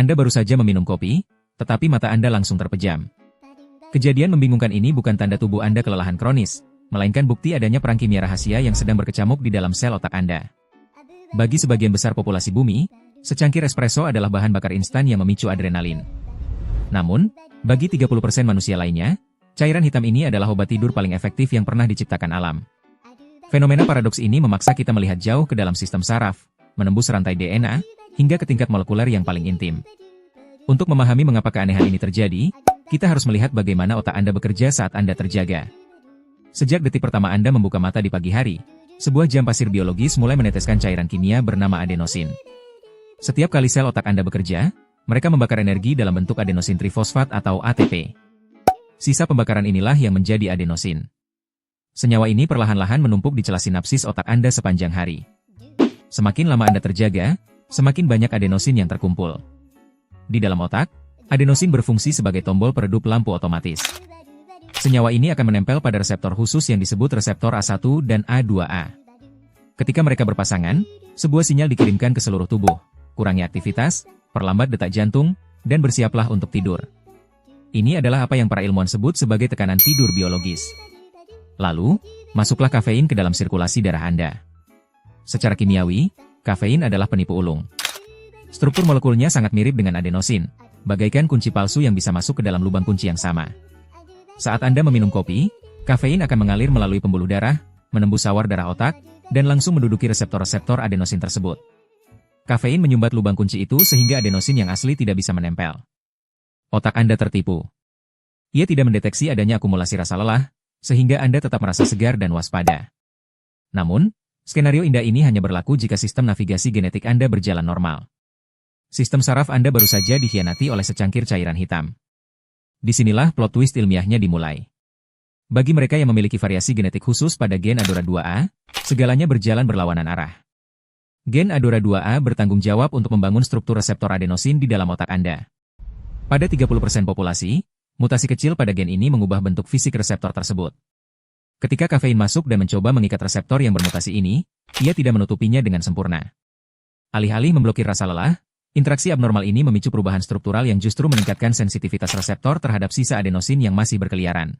Anda baru saja meminum kopi, tetapi mata Anda langsung terpejam. Kejadian membingungkan ini bukan tanda tubuh Anda kelelahan kronis, melainkan bukti adanya perang kimia rahasia yang sedang berkecamuk di dalam sel otak Anda. Bagi sebagian besar populasi bumi, secangkir espresso adalah bahan bakar instan yang memicu adrenalin. Namun, bagi 30% manusia lainnya, cairan hitam ini adalah obat tidur paling efektif yang pernah diciptakan alam. Fenomena paradoks ini memaksa kita melihat jauh ke dalam sistem saraf, menembus rantai DNA, hingga ke tingkat molekuler yang paling intim. Untuk memahami mengapa keanehan ini terjadi, kita harus melihat bagaimana otak Anda bekerja saat Anda terjaga. Sejak detik pertama Anda membuka mata di pagi hari, sebuah jam pasir biologis mulai meneteskan cairan kimia bernama adenosin. Setiap kali sel otak Anda bekerja, mereka membakar energi dalam bentuk adenosin trifosfat atau ATP. Sisa pembakaran inilah yang menjadi adenosin. Senyawa ini perlahan-lahan menumpuk di celah sinapsis otak Anda sepanjang hari. Semakin lama Anda terjaga, semakin banyak adenosin yang terkumpul. Di dalam otak, adenosin berfungsi sebagai tombol peredup lampu otomatis. Senyawa ini akan menempel pada reseptor khusus yang disebut reseptor A1 dan A2A. Ketika mereka berpasangan, sebuah sinyal dikirimkan ke seluruh tubuh, kurangi aktivitas, perlambat detak jantung, dan bersiaplah untuk tidur. Ini adalah apa yang para ilmuwan sebut sebagai tekanan tidur biologis. Lalu, masuklah kafein ke dalam sirkulasi darah Anda. Secara kimiawi, kafein adalah penipu ulung. Struktur molekulnya sangat mirip dengan adenosin, bagaikan kunci palsu yang bisa masuk ke dalam lubang kunci yang sama. Saat Anda meminum kopi, kafein akan mengalir melalui pembuluh darah, menembus sawar darah otak, dan langsung menduduki reseptor-reseptor adenosin tersebut. Kafein menyumbat lubang kunci itu sehingga adenosin yang asli tidak bisa menempel. Otak Anda tertipu. Ia tidak mendeteksi adanya akumulasi rasa lelah, sehingga Anda tetap merasa segar dan waspada. Namun, skenario indah ini hanya berlaku jika sistem navigasi genetik Anda berjalan normal. Sistem saraf Anda baru saja dikhianati oleh secangkir cairan hitam. Disinilah plot twist ilmiahnya dimulai. Bagi mereka yang memiliki variasi genetik khusus pada gen ADORA2A, segalanya berjalan berlawanan arah. Gen ADORA2A bertanggung jawab untuk membangun struktur reseptor adenosin di dalam otak Anda. Pada 30% populasi, mutasi kecil pada gen ini mengubah bentuk fisik reseptor tersebut. Ketika kafein masuk dan mencoba mengikat reseptor yang bermutasi ini, ia tidak menutupinya dengan sempurna. Alih-alih memblokir rasa lelah, interaksi abnormal ini memicu perubahan struktural yang justru meningkatkan sensitivitas reseptor terhadap sisa adenosin yang masih berkeliaran.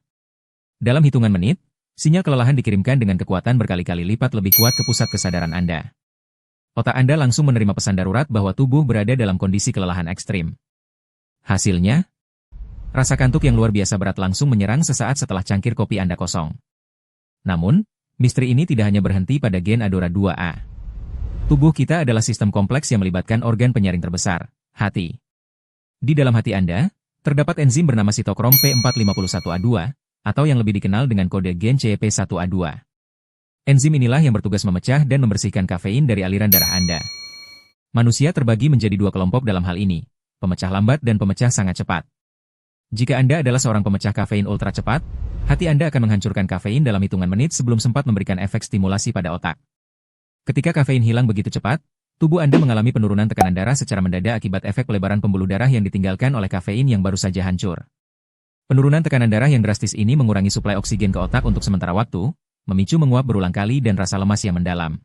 Dalam hitungan menit, sinyal kelelahan dikirimkan dengan kekuatan berkali-kali lipat lebih kuat ke pusat kesadaran Anda. Otak Anda langsung menerima pesan darurat bahwa tubuh berada dalam kondisi kelelahan ekstrim. Hasilnya, rasa kantuk yang luar biasa berat langsung menyerang sesaat setelah cangkir kopi Anda kosong. Namun, misteri ini tidak hanya berhenti pada gen ADORA2A. Tubuh kita adalah sistem kompleks yang melibatkan organ penyaring terbesar, hati. Di dalam hati Anda, terdapat enzim bernama sitokrom P451A2, atau yang lebih dikenal dengan kode gen CYP1A2. Enzim inilah yang bertugas memecah dan membersihkan kafein dari aliran darah Anda. Manusia terbagi menjadi dua kelompok dalam hal ini, pemecah lambat dan pemecah sangat cepat. Jika Anda adalah seorang pemecah kafein ultra cepat, hati Anda akan menghancurkan kafein dalam hitungan menit sebelum sempat memberikan efek stimulasi pada otak. Ketika kafein hilang begitu cepat, tubuh Anda mengalami penurunan tekanan darah secara mendadak akibat efek pelebaran pembuluh darah yang ditinggalkan oleh kafein yang baru saja hancur. Penurunan tekanan darah yang drastis ini mengurangi suplai oksigen ke otak untuk sementara waktu, memicu menguap berulang kali dan rasa lemas yang mendalam.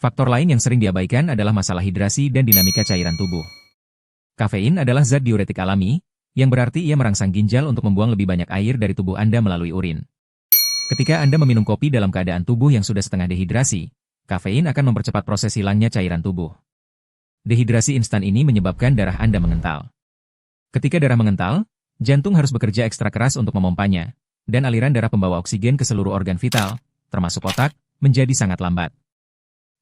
Faktor lain yang sering diabaikan adalah masalah hidrasi dan dinamika cairan tubuh. Kafein adalah zat diuretik alami, yang berarti ia merangsang ginjal untuk membuang lebih banyak air dari tubuh Anda melalui urin. Ketika Anda meminum kopi dalam keadaan tubuh yang sudah setengah dehidrasi, kafein akan mempercepat proses hilangnya cairan tubuh. Dehidrasi instan ini menyebabkan darah Anda mengental. Ketika darah mengental, jantung harus bekerja ekstra keras untuk memompanya, dan aliran darah pembawa oksigen ke seluruh organ vital, termasuk otak, menjadi sangat lambat.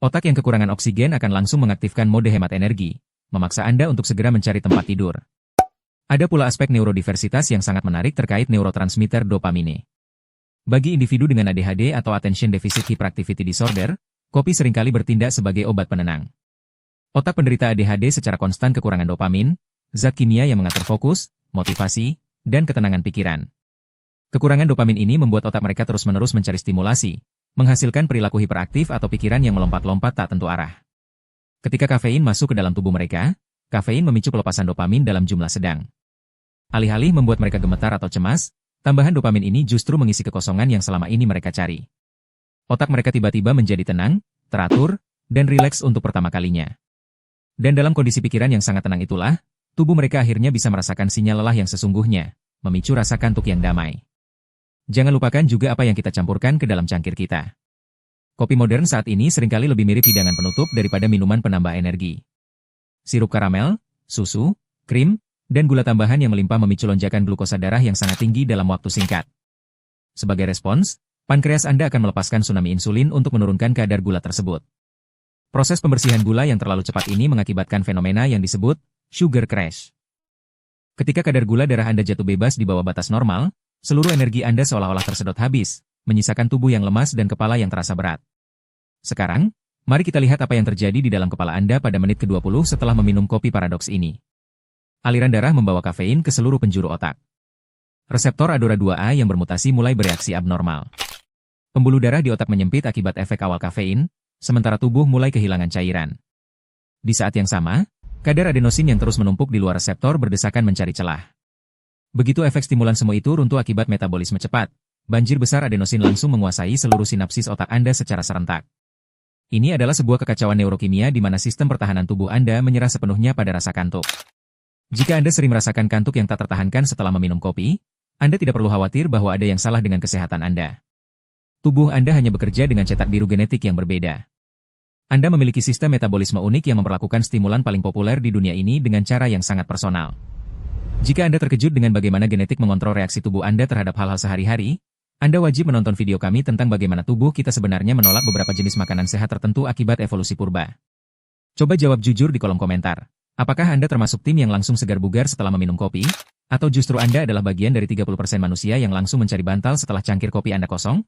Otak yang kekurangan oksigen akan langsung mengaktifkan mode hemat energi, memaksa Anda untuk segera mencari tempat tidur. Ada pula aspek neurodiversitas yang sangat menarik terkait neurotransmitter dopamine. Bagi individu dengan ADHD atau Attention Deficit Hyperactivity Disorder, kopi seringkali bertindak sebagai obat penenang. Otak penderita ADHD secara konstan kekurangan dopamin, zat kimia yang mengatur fokus, motivasi, dan ketenangan pikiran. Kekurangan dopamin ini membuat otak mereka terus-menerus mencari stimulasi, menghasilkan perilaku hiperaktif atau pikiran yang melompat-lompat tak tentu arah. Ketika kafein masuk ke dalam tubuh mereka, kafein memicu pelepasan dopamin dalam jumlah sedang. Alih-alih membuat mereka gemetar atau cemas, tambahan dopamin ini justru mengisi kekosongan yang selama ini mereka cari. Otak mereka tiba-tiba menjadi tenang, teratur, dan rileks untuk pertama kalinya. Dan dalam kondisi pikiran yang sangat tenang itulah, tubuh mereka akhirnya bisa merasakan sinyal lelah yang sesungguhnya, memicu rasa kantuk yang damai. Jangan lupakan juga apa yang kita campurkan ke dalam cangkir kita. Kopi modern saat ini seringkali lebih mirip hidangan penutup daripada minuman penambah energi. Sirup karamel, susu, krim, dan gula tambahan yang melimpah memicu lonjakan glukosa darah yang sangat tinggi dalam waktu singkat. Sebagai respons, pankreas Anda akan melepaskan tsunami insulin untuk menurunkan kadar gula tersebut. Proses pembersihan gula yang terlalu cepat ini mengakibatkan fenomena yang disebut sugar crash. Ketika kadar gula darah Anda jatuh bebas di bawah batas normal, seluruh energi Anda seolah-olah tersedot habis, menyisakan tubuh yang lemas dan kepala yang terasa berat. Sekarang, mari kita lihat apa yang terjadi di dalam kepala Anda pada menit ke-20 setelah meminum kopi paradoks ini. Aliran darah membawa kafein ke seluruh penjuru otak. Reseptor ADORA2A yang bermutasi mulai bereaksi abnormal. Pembuluh darah di otak menyempit akibat efek awal kafein, sementara tubuh mulai kehilangan cairan. Di saat yang sama, kadar adenosin yang terus menumpuk di luar reseptor berdesakan mencari celah. Begitu efek stimulan semu itu runtuh akibat metabolisme cepat, banjir besar adenosin langsung menguasai seluruh sinapsis otak Anda secara serentak. Ini adalah sebuah kekacauan neurokimia di mana sistem pertahanan tubuh Anda menyerah sepenuhnya pada rasa kantuk. Jika Anda sering merasakan kantuk yang tak tertahankan setelah meminum kopi, Anda tidak perlu khawatir bahwa ada yang salah dengan kesehatan Anda. Tubuh Anda hanya bekerja dengan cetak biru genetik yang berbeda. Anda memiliki sistem metabolisme unik yang memperlakukan stimulan paling populer di dunia ini dengan cara yang sangat personal. Jika Anda terkejut dengan bagaimana genetik mengontrol reaksi tubuh Anda terhadap hal-hal sehari-hari, Anda wajib menonton video kami tentang bagaimana tubuh kita sebenarnya menolak beberapa jenis makanan sehat tertentu akibat evolusi purba. Coba jawab jujur di kolom komentar. Apakah Anda termasuk tim yang langsung segar bugar setelah meminum kopi? Atau justru Anda adalah bagian dari 30% manusia yang langsung mencari bantal setelah cangkir kopi Anda kosong?